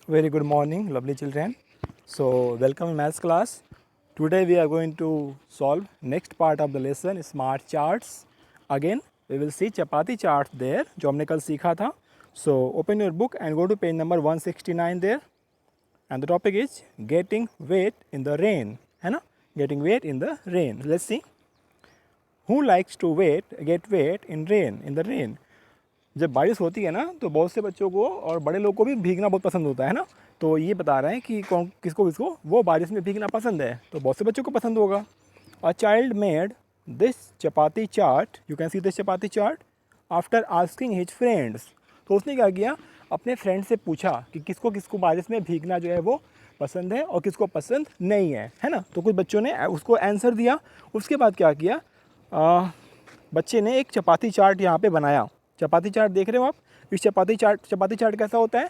Very good morning, lovely children. So, welcome in maths class. Today we are going to solve next part of the lesson, smart charts. Again, we will see chapati chart there, जो हमने कल सीखा था. So, open your book and go to page number 169 there. And the topic is getting wet in the rain. है ना? Getting wet in the rain. Let's see. Who likes to get wet in the rain? जब बारिश होती है ना तो बहुत से बच्चों को और बड़े लोग को भी भीगना बहुत पसंद होता है ना. तो ये बता रहे हैं कि कौन किसको किसको वो बारिश में भीगना पसंद है. तो बहुत से बच्चों को पसंद होगा. A child made this chapati chart, you can see this chapati chart after asking his friends. तो उसने क्या किया, अपने फ्रेंड से पूछा कि किसको किसको बारिश में भीगना जो है वो पसंद है और किसको पसंद नहीं है ना. तो कुछ बच्चों ने उसको आंसर दिया. उसके बाद क्या किया, बच्चे ने एक चपाती चार्ट यहाँ पे बनाया. चपाती चार्ट देख रहे हो आप. इस चपाती चार्ट कैसा होता है,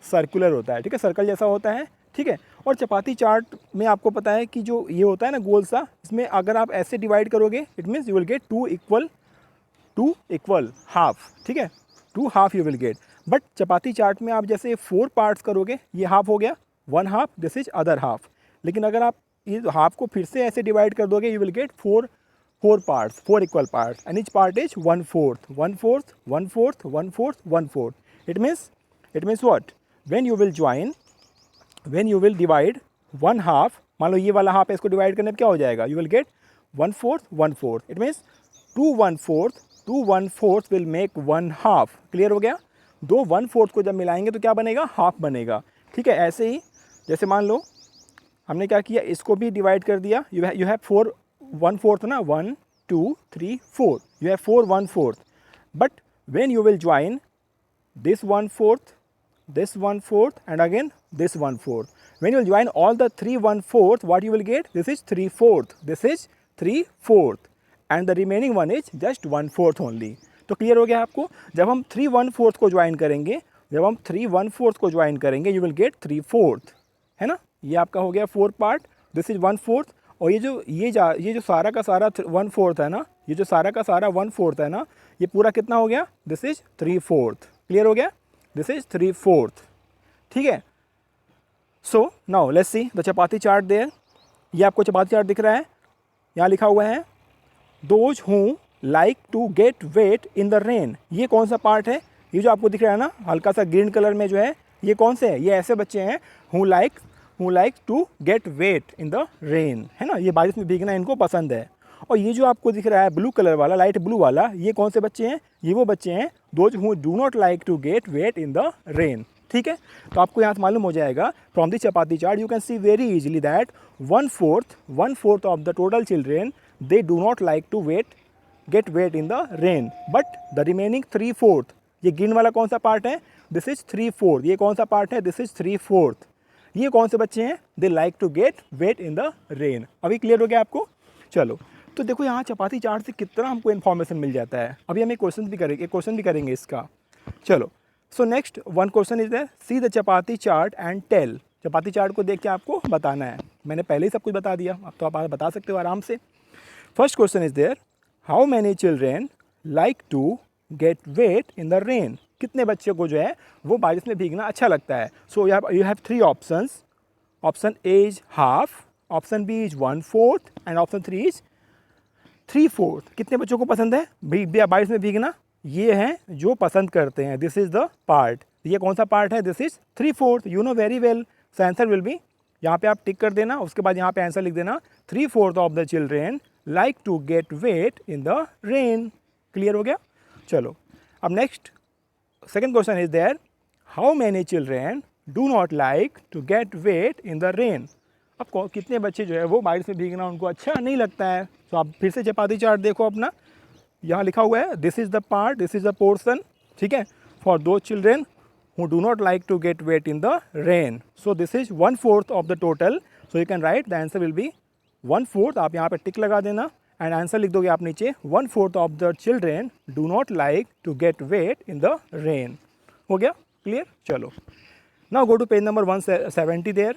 सर्कुलर होता है. ठीक है, सर्कल जैसा होता है. ठीक है, और चपाती चार्ट में आपको पता है कि जो ये होता है ना गोल सा, इसमें अगर आप ऐसे डिवाइड करोगे it means you will get two equal half. ठीक है, 2 half you will get. But chapati chart में आप जैसे 4 पार्ट्स करोगे, ये हाफ हो गया, 1 half, this is other half. लेकिन अगर आप ये हाफ को फिर से ऐसे डिवाइड कर दोगे, you will gate 4 parts, 4 equal parts, and each part is 1/4, 1/4, 1/4, 1/4, 1/4. It means what? When you will divide 1 half, मान लो ये वाला हाफ है, इसको डिवाइड करने पर क्या हो जाएगा, you will get 1/4, 1/4. It means 2 1/4 will make 1 half. Clear हो गया. 2 1/4 को जब मिलाएंगे तो क्या बनेगा, हाफ बनेगा. ठीक है, ऐसे ही जैसे मान लो हमने क्या किया, इसको भी डिवाइड कर दिया. यू हैव 4 1/4 ना, 1 2 3 4, you have 4 1/4. But when you will join this 1/4, this 1/4, and again this 1/4, when you will join all the 3 1/4, what you will get, this is 3/4, this is 3/4, and the remaining one is just 1/4 only. तो clear हो गया आपको. जब हम 3 1/4 को join करेंगे, you will get 3/4, है ना. ये आपका हो गया 4 पार्ट, दिस इज 1/4. और ये जो सारा का सारा 1/4 है ना, ये जो सारा का सारा 1/4 है ना, ये पूरा कितना हो गया, दिस इज 3/4. क्लियर हो गया, दिस इज 3/4. ठीक है. So now let's see the chapati chart there. ये आपको चपाती चार्ट दिख रहा है, यहाँ लिखा हुआ है those who like to get wet in the rain. ये कौन सा पार्ट है, ये जो आपको दिख रहा है ना हल्का सा ग्रीन कलर में जो है, ये कौन से है, ये ऐसे बच्चे हैं who like to get wet in the rain, है ना. ये बारिश में भीगना इनको पसंद है. और ये जो आपको दिख रहा है ब्लू कलर वाला, लाइट ब्लू वाला, ये कौन से बच्चे हैं, ये वो बच्चे हैं those who do not like to get wet in the rain. ठीक है, तो आपको यहाँ से मालूम हो जाएगा from the chapati chart you can see very easily that 1/4 of the total children they do not like to get wet in the rain. But the remaining 3/4, ये ग्रीन वाला कौन सा पार्ट है, दिस इज 3/4. ये कौन सा पार्ट है, this is 3/4. ये कौन से बच्चे हैं, they like to get wet in the rain. अभी क्लियर हो गया आपको. चलो, तो देखो यहाँ चपाती चार्ट से कितना हमको इन्फॉर्मेशन मिल जाता है. अभी हम एक क्वेश्चन भी करेंगे इसका. चलो, so next one question is there, see the chapati chart and tell. Chapati chart को देख के आपको बताना है. मैंने पहले ही सब कुछ बता दिया, अब तो आप बता सकते हो आराम से. First question is there, how many children like to get wet in the rain. कितने बच्चे को जो है वो बारिश में भीगना अच्छा लगता है. So you have 3 options. Option A is half, option B is 1/4 and option 3 is 3/4. कितने बच्चों को पसंद है बारिश में भीगना, ये हैं जो पसंद करते हैं. This is the part. ये कौन सा पार्ट है, this is 3/4. You know very well. So answer will B, यहाँ पे आप टिक कर देना, उसके बाद यहाँ पे आंसर लिख देना 3/4 of the children like to get wet in the rain. Clear हो गया. चलो, अब next second question is there, how many children do not like to get wet in the rain. अब कितने बच्चे जो है वो बारिश में भीगना उनको अच्छा नहीं लगता है. तो आप फिर से चपाती चार्ट देखो अपना, यहाँ लिखा हुआ है this is the part, this is the portion. ठीक है, for those children who do not like to get wet in the rain. So this is 1/4 of the total. So you can write the answer will be 1/4. आप यहाँ पे टिक लगा देना and answer लिख दोगे आप नीचे 1/4 of the children do not like to get wet in the rain. हो गया क्लियर. चलो, now go to page number 170 there.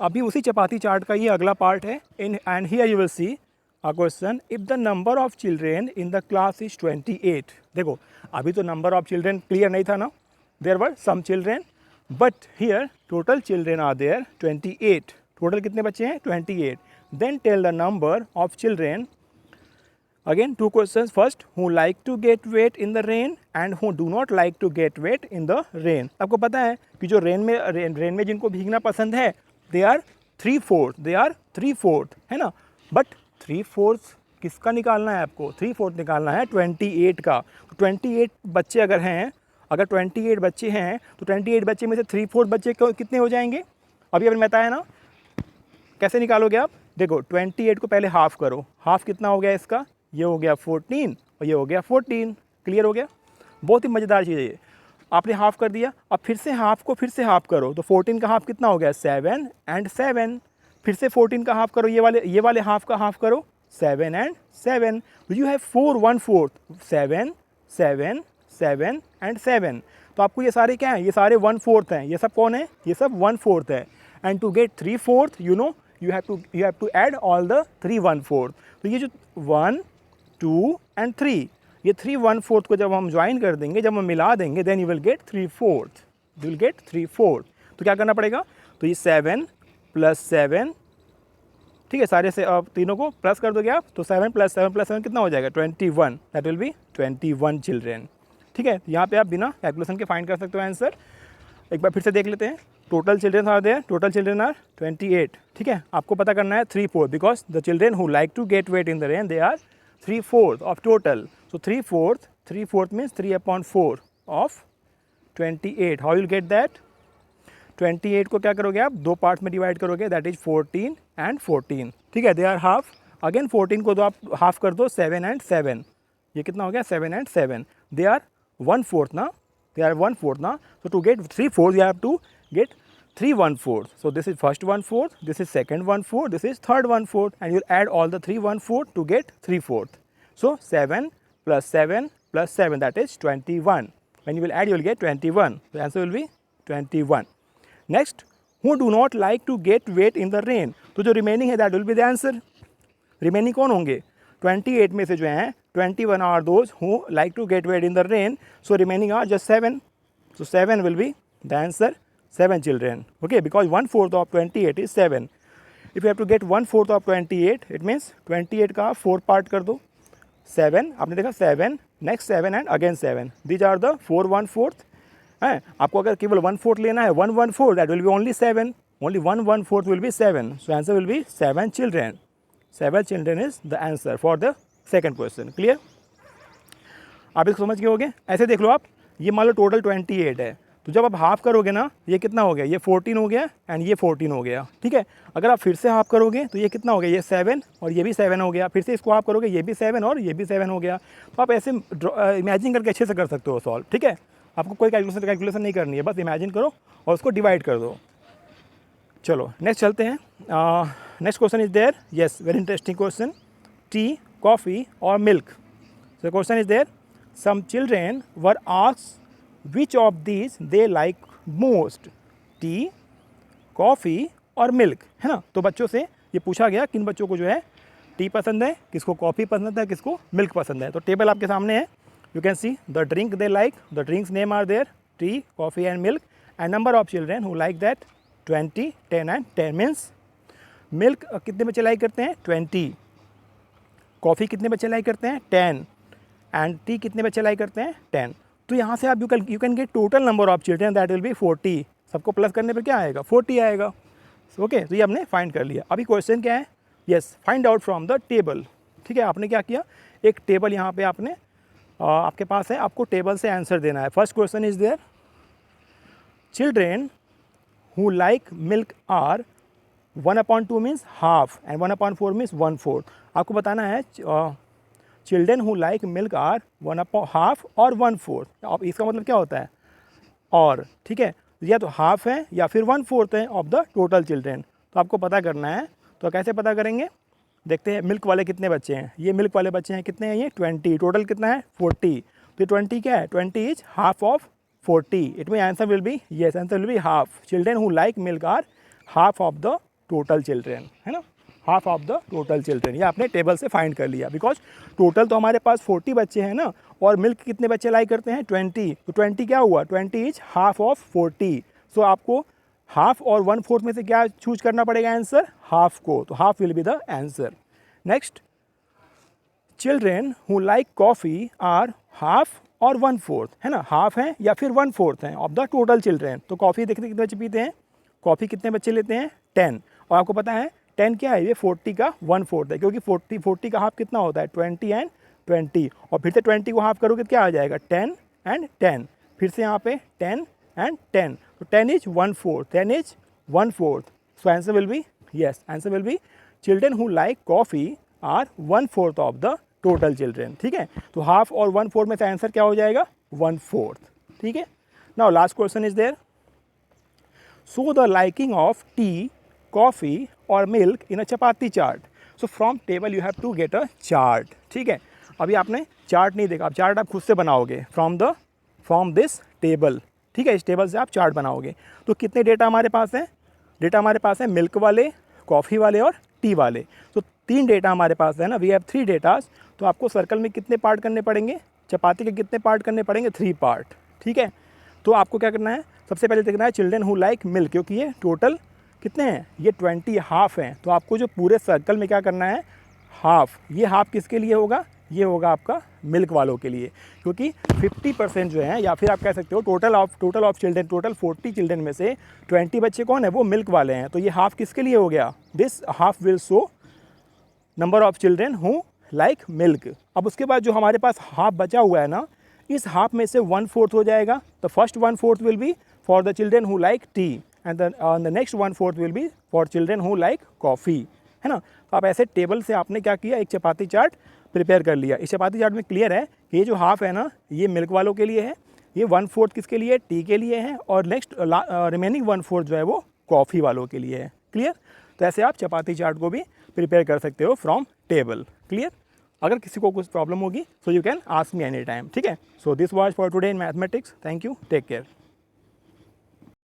अभी उसी चपाती चार्ट का ये अगला पार्ट है. In and here you will see a question, if the number of children in the class is 28. देखो, अभी तो नंबर ऑफ चिल्ड्रेन क्लियर नहीं था ना, there were some children but here total children are there 28. Total कितने बच्चे हैं? 28. Then tell the number of children. Again two questions. First, who like to get wet in the rain and who do not like to get wet in the rain. आपको पता है कि जो rain में जिनको भीगना पसंद है दे आर 3/4. दे आर 3/4 है ना. बट 3/4 किसका निकालना है आपको? 3/4 निकालना है 28 का. तो 28 बच्चे अगर हैं, अगर 28 बच्चे हैं तो 28 बच्चे में से 3/4 बच्चे कितने हो जाएंगे? अभी मैंने बताया ना. कैसे निकालोगे आप? देखो 28 को पहले हाफ करो. हाफ कितना हो गया इसका? ये हो गया 14 और ये हो गया 14. क्लियर हो गया? बहुत ही मज़ेदार चीज़ है ये. आपने हाफ कर दिया. अब फिर से हाफ को फिर से हाफ करो. तो 14 का हाफ कितना हो गया? 7 and 7. फिर से 14 का हाफ करो. ये वाले हाफ का हाफ करो. 7 and 7. तो यू हैव 4 1/4. 7 7 7 and 7. तो आपको ये सारे क्या हैं? ये सारे 1/4 हैं. ये सब कौन है? ये सब 1/4 है. And to get 3/4 you know you have to add all the 3 1/4. तो ये जो 1 2 and 3, ये 3 1/4 को जब हम ज्वाइन कर देंगे, जब हम मिला देंगे, then you will get 3/4. You will get 3/4. तो क्या करना पड़ेगा? तो ये 7 + 7, ठीक है, सारे से अब तीनों को प्लस कर दोगे आप. तो 7 + 7 + 7 कितना हो जाएगा? 21. That will be 21 children. ठीक है, यहाँ पे आप बिना कैलकुलेशन के फाइंड कर सकते हो आंसर. एक बार फिर से देख लेते हैं. Total children are there. Total children are 28. ठीक है, आपको पता करना है 3/4 because the children who like to get wet in the rain they are 3/4 of total. So 3/4 means 3/4 of 28. How will get that? 28 को क्या करोगे आप? 2 पार्ट्स में डिवाइड करोगे. That is 14 and 14. ठीक है, दे आर हाफ. अगेन 14 को दो आप हाफ कर दो. 7 and 7. ये कितना हो गया? 7 and 7. दे आर 1/4 ना. They are 1/4 now. So to get 3/4 you have to get 3 1/4. So this is first 1/4, this is second 1/4, this is third 1/4, and you'll add all the 3 1/4 to get 3/4. So 7 + 7 + 7, that is 21. When you will add, you will get 21. The answer will be 21. Next, who do not like to get wet in the rain. तो जो remaining है that will be the answer. Remaining कौन होंगे? 28 में से जो हैं 21 are those who like to get wet in the rain. So remaining are just 7. So 7 will be the answer. 7 children. Okay, because 1/4 of 28 is 7. If you have to get 1/4 of 28, it means 28 का 4 part कर दो. 7, आपने देखा 7, next 7 and again 7. These are the 4 1/4. है, आपको अगर केवल 1/4 लेना है, 1 1/4, that will be only 7. Only 1 1/4 will be 7. So answer will be 7 children. 7 children is the answer for the second question. Clear? आप इसको समझ गए होगे. ऐसे देख लो आप, ये मान लो टोटल 28 है. तो जब आप हाफ करोगे ना, ये कितना हो गया? ये 14 हो गया एंड ये 14 हो गया. ठीक है, अगर आप फिर से हाफ करोगे तो ये कितना हो गया? ये 7 और ये भी 7 हो गया. फिर से इसको हाफ करोगे, ये भी 7 और ये भी 7 हो गया. तो आप ऐसे इमेजिन करके अच्छे से कर सकते हो सॉल्व. ठीक है, आपको कोई कैलकुलेशन नहीं करनी है, बस इमेजिन करो और उसको डिवाइड कर दो. चलो नेक्स्ट चलते हैं. Next question is there. Yes, very interesting question. Tea, coffee और milk. So question is there. Some children were asked which of these they like most, tea, coffee और मिल्क, है ना. तो बच्चों से ये पूछा गया किन बच्चों को जो है टी पसंद है, किसको कॉफ़ी पसंद है, किसको मिल्क पसंद है. तो टेबल आपके सामने है. You can see the drink they like. The drinks name are there. Tea, coffee and milk. And number of children who like that 20, 10 and 10. Means milk कितने बच्चे लाइक करते हैं? 20. कॉफ़ी कितने बच्चे लाइक करते हैं? 10. एंड टी कितने बच्चे लाइक करते हैं? 10. तो यहाँ से आप you can get total number of children, that will be 40. सबको प्लस करने पर क्या आएगा? 40 आएगा. ओके, तो ये हमने फाइंड कर लिया. अभी क्वेश्चन क्या है? Yes, find out from the table. ठीक है, आपने क्या किया? एक टेबल यहाँ पे आपने आपके पास है, आपको टेबल से आंसर देना है. First question is there. Children who like milk are 1/2 means half and 1/4 means 1/4. आपको बताना है children who like milk are 1/2 और 1/4. अब इसका मतलब क्या होता है? और ठीक है, या तो हाफ है या फिर 1/4 है ऑफ द टोटल चिल्ड्रेन. तो आपको पता करना है. तो कैसे पता करेंगे? देखते हैं मिल्क वाले कितने बच्चे हैं. ये मिल्क वाले बच्चे हैं कितने हैं? ये 20. टोटल कितना है? 40. तो 20 क्या है? 20 is half of 40. It means answer will be, yes, answer will be half. Children who like milk are half of the total children, है ना. Half of the total children. ये आपने टेबल से फाइंड कर लिया. बिकॉज टोटल तो हमारे पास 40 बच्चे हैं ना, और मिल्क कितने बच्चे लाइक करते हैं? 20. तो 20 क्या हुआ? 20 इज हाफ ऑफ 40. सो आपको हाफ और 1/4 में से क्या चूज करना पड़ेगा आंसर, हाफ को, तो half will be the answer. Next, children who like coffee are half और 1/4, है ना, हाफ है या फिर 1/4 हैं ऑफ द टोटल चिल्ड्रेन। तो कॉफ़ी देखते कितने बच्चे पीते हैं, कॉफ़ी कितने बच्चे लेते हैं 10, और आपको पता है 10 क्या है, ये 40 का 1/4 है, क्योंकि 40 का हाफ कितना होता है 20 एंड 20, और फिर से 20 को हाफ करोगे तो क्या आ जाएगा 10 एंड 10, फिर से यहाँ पे 10 एंड 10, तो 10 is 1/4, 10 is 1/4, so answer will be, yes answer will be children who like coffee are 1/4 of the total children. ठीक है, तो हाफ और 1/4 में से आंसर क्या हो जाएगा 1/4। ठीक है, now last question is there, so the liking of tea, coffee और milk in a chapati chart. So from table you have to get a chart. ठीक है, अभी आपने चार्ट नहीं देखा, आप चार्ट आप खुद से बनाओगे फ्रॉम दिस टेबल। ठीक है, इस टेबल से आप चार्ट बनाओगे। तो कितने डेटा हमारे पास है, डेटा हमारे पास है मिल्क वाले, कॉफ़ी वाले और टी वाले। तो 3 डेटा हमारे पास है ना, वी हैव 3 डेटाज। तो आपको सर्कल में कितने पार्ट करने पड़ेंगे, चपाती के कितने पार्ट करने पड़ेंगे 3 पार्ट। ठीक है, तो आपको क्या करना है, सबसे पहले देखना है चिल्ड्रेन हु लाइक मिल्क, क्योंकि ये टोटल कितने हैं, ये 20 हाफ हैं। तो आपको जो पूरे सर्कल में क्या करना है, हाफ, ये हाफ किसके लिए होगा, ये होगा आपका मिल्क वालों के लिए, क्योंकि 50% जो है, या फिर आप कह सकते हो total of children, total 40 children में से 20 बच्चे कौन है, वो मिल्क वाले हैं। तो ये हाफ किसके लिए हो गया, this half will show number of children who like milk. अब उसके बाद जो हमारे पास हाफ बचा हुआ है ना, इस हाफ में से 1/4 हो जाएगा। तो first 1/4 will be for the children who like T and the next 1/4 will be for children who like coffee, है ना। तो आप ऐसे टेबल से आपने क्या किया, एक चपाती चार्ट प्रिपेयर कर लिया। इस चपाती चार्ट में क्लियर है कि ये जो हाफ है ना, ये मिल्क वालों के लिए है, ये 1/4 किसके लिए, टी के लिए है, और नेक्स्ट रिमेनिंग 1/4 जो है वो कॉफ़ी वालों के लिए है। क्लियर, तो ऐसे आप चपाती चार्ट को भी प्रिपेयर कर सकते हो फ्रॉम टेबल। क्लियर, अगर किसी को कुछ प्रॉब्लम होगी so you can ask me any time. ठीक है, so this was for today in mathematics. Thank you, take care.